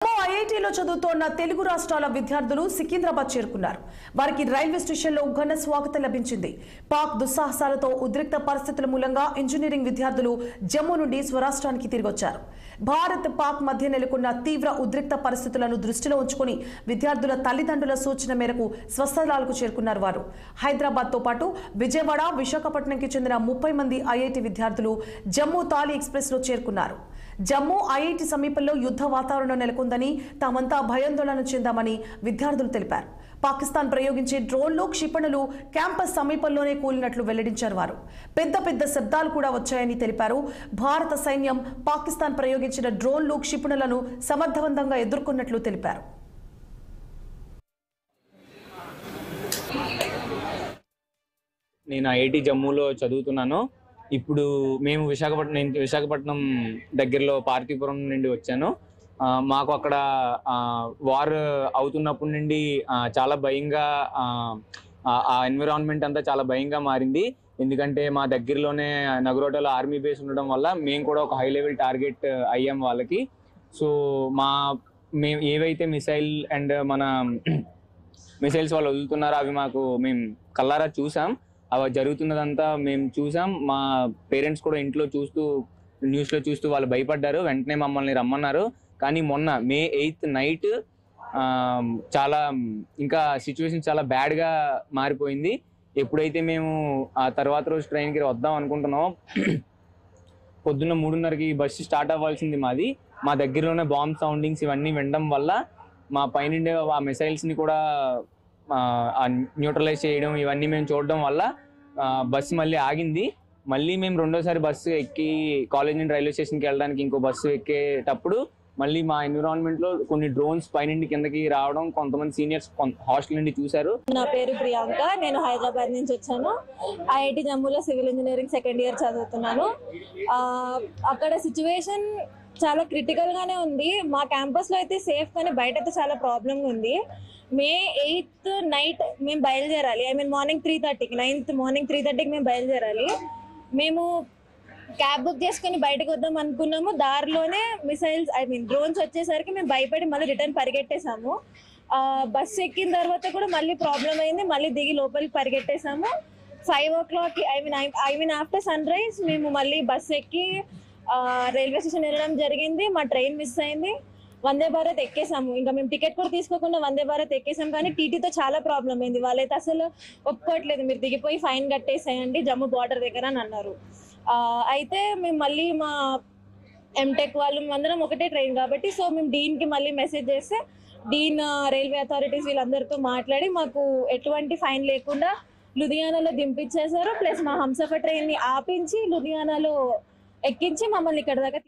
జమ్మూ ఐఐటీలో చదువుతోన్న తెలుగు రాష్ట్రాల విద్యార్థులు సికింద్రాబాద్ చేరుకున్నారు. వారికి రైల్వే స్టేషన్లో ఘన స్వాగతం లభించింది. పాక్ దుస్సాహసాలతో ఉద్రిక్త పరిస్థితుల మూలంగా ఇంజనీరింగ్ విద్యార్థులు జమ్మూ నుండి స్వరాష్ట్రానికి తిరిగొచ్చారు. భారత్ పాక్ మధ్య నెలకొన్న తీవ్ర ఉద్రిక్త పరిస్థితులను దృష్టిలో ఉంచుకుని విద్యార్థుల తల్లిదండ్రుల సూచన మేరకు స్వస్థలాలకు చేరుకున్నారు. వారు హైదరాబాద్తో పాటు విజయవాడ, విశాఖపట్నంకి చెందిన 30 మంది ఐఐటీ విద్యార్థులు జమ్మూ తాలి ఎక్స్ప్రెస్ లో చేరుకున్నారు. జమ్మూ ఐఐటీ సమీపంలో యుద్ధ వాతావరణం నెలకొందని, తామంతా భయాందోళన చెందామని విద్యార్థులు తెలిపారు. పాకిస్తాన్ ప్రయోగించే డ్రోన్లు, క్షిపణులు క్యాంపస్ సమీపంలోనే కూలినట్లు వెల్లడించారు. వారు పెద్ద పెద్ద శబ్దాలు కూడా వచ్చాయని తెలిపారు. భారత సైన్యం పాకిస్తాన్ ప్రయోగించిన డ్రోన్లు, క్షిపణులను సమర్థవంతంగా ఎదుర్కొన్నట్లు తెలిపారు. నేను ఐఐటి జమ్మూలో చదువుతున్నాను. ఇప్పుడు మేము విశాఖపట్నం దగ్గరలో పార్తీపురం నుండి వచ్చాను. మాకు అక్కడ వార్ అవుతున్నప్పటి నుండి చాలా భయంగా, ఆ ఎన్విరాన్మెంట్ అంతా చాలా భయంగా మారింది. ఎందుకంటే మా దగ్గరలోనే నగరోటలో ఆర్మీ బేస్ ఉండడం వల్ల మేము కూడా ఒక హై లెవెల్ టార్గెట్ అయ్యాం వాళ్ళకి. సో మేము ఏవైతే మిసైల్ అండ్ మన మిసైల్స్ వాళ్ళు వదులుతున్నారో అవి మేము కల్లారా చూసాం. అవి జరుగుతున్నదంతా మేము చూసాం. మా పేరెంట్స్ కూడా ఇంట్లో న్యూస్లో చూస్తూ వాళ్ళు భయపడ్డారు. వెంటనే మమ్మల్ని రమ్మన్నారు. కానీ మొన్న May 8th నైట్ చాలా ఇంకా సిచ్యువేషన్ చాలా బ్యాడ్గా మారిపోయింది. ఎప్పుడైతే మేము ఆ తర్వాత రోజు ట్రైన్కి వద్దాం అనుకుంటున్నామో పొద్దున్న 3:30కి బస్సు స్టార్ట్ అవ్వాల్సింది మాది. మా దగ్గరలోనే బాంబ్ సౌండింగ్స్ ఇవన్నీ వినడం వల్ల మా పైనుండే ఆ మిసైల్స్ని కూడా న్యూట్రలైజ్ చేయడం ఇవన్నీ మేము చూడడం వల్ల బస్సు మళ్ళీ ఆగింది. మళ్ళీ మేము రెండోసారి బస్సు ఎక్కి కాలేజ్ నుండి రైల్వే స్టేషన్కి వెళ్ళడానికి ఇంకో బస్సు ఎక్కేటప్పుడు మళ్ళీ మా ఎన్విరాన్మెంట్లో కొన్ని డ్రోన్స్ పైనుండి కిందకి రావడం కొంతమంది సీనియర్స్ హాస్టల్ నుండి చూశారు. నా పేరు ప్రియాంక, నేను హైదరాబాద్ నుంచి వచ్చాను. ఐఐటి జమ్మూలో సివిల్ ఇంజనీరింగ్ సెకండ్ ఇయర్ చదువుతున్నాను. అక్కడ సిచ్యువేషన్ చాలా క్రిటికల్ గానే ఉంది. మా క్యాంపస్ లో అయితే సేఫ్, కానీ బయట అయితే చాలా ప్రాబ్లమ్ ఉంది. May 8th నైట్ మేము బయలుదేరాలి. మార్నింగ్ 3:30కి 9th మార్నింగ్ 3:30కి మేము బయలుదేరాలి. మేము క్యాబ్ బుక్ చేసుకుని బయటకు వద్దాం అనుకున్నాము. దారిలోనే మిసైల్స్ డ్రోన్స్ వచ్చేసరికి మేము భయపడి మళ్ళీ రిటర్న్ పరిగెట్టేసాము. బస్సు ఎక్కిన తర్వాత కూడా మళ్ళీ ప్రాబ్లం అయింది. మళ్ళీ దిగి లోపలికి పరిగెట్టేసాము. 5 o'clock ఆఫ్టర్ సన్ రైజ్ మేము మళ్ళీ బస్సు ఎక్కి రైల్వే స్టేషన్ వెళ్ళడం జరిగింది. మా ట్రైన్ మిస్ అయింది. వందే భారత్ ఎక్కేసాము. ఇంకా మేము టికెట్ కూడా తీసుకోకుండా వందే భారత్ ఎక్కేసాం. కానీ టీటీతో చాలా ప్రాబ్లం అయింది. వాళ్ళైతే అసలు ఒప్పుకోవట్లేదు. మీరు దిగిపోయి ఫైన్ కట్టేసేయండి జమ్మూ బార్డర్ దగ్గర అని అన్నారు. అయితే మేము మళ్ళీ మా ఎంటెక్ వాళ్ళు అందరం ఒకటే ట్రైన్ కాబట్టి సో మేము డీన్కి మళ్ళీ మెసేజ్ చేస్తే డీన్, రైల్వే అథారిటీస్ వీళ్ళందరితో మాట్లాడి మాకు ఎటువంటి ఫైన్ లేకుండా లుధియానాలో దింపించేశారు. ప్లస్ మా హంసఫర్ ట్రైన్ని ఆపించి లుధియానాలో ఎక్కించి మమ్మల్ని ఇక్కడ దాకా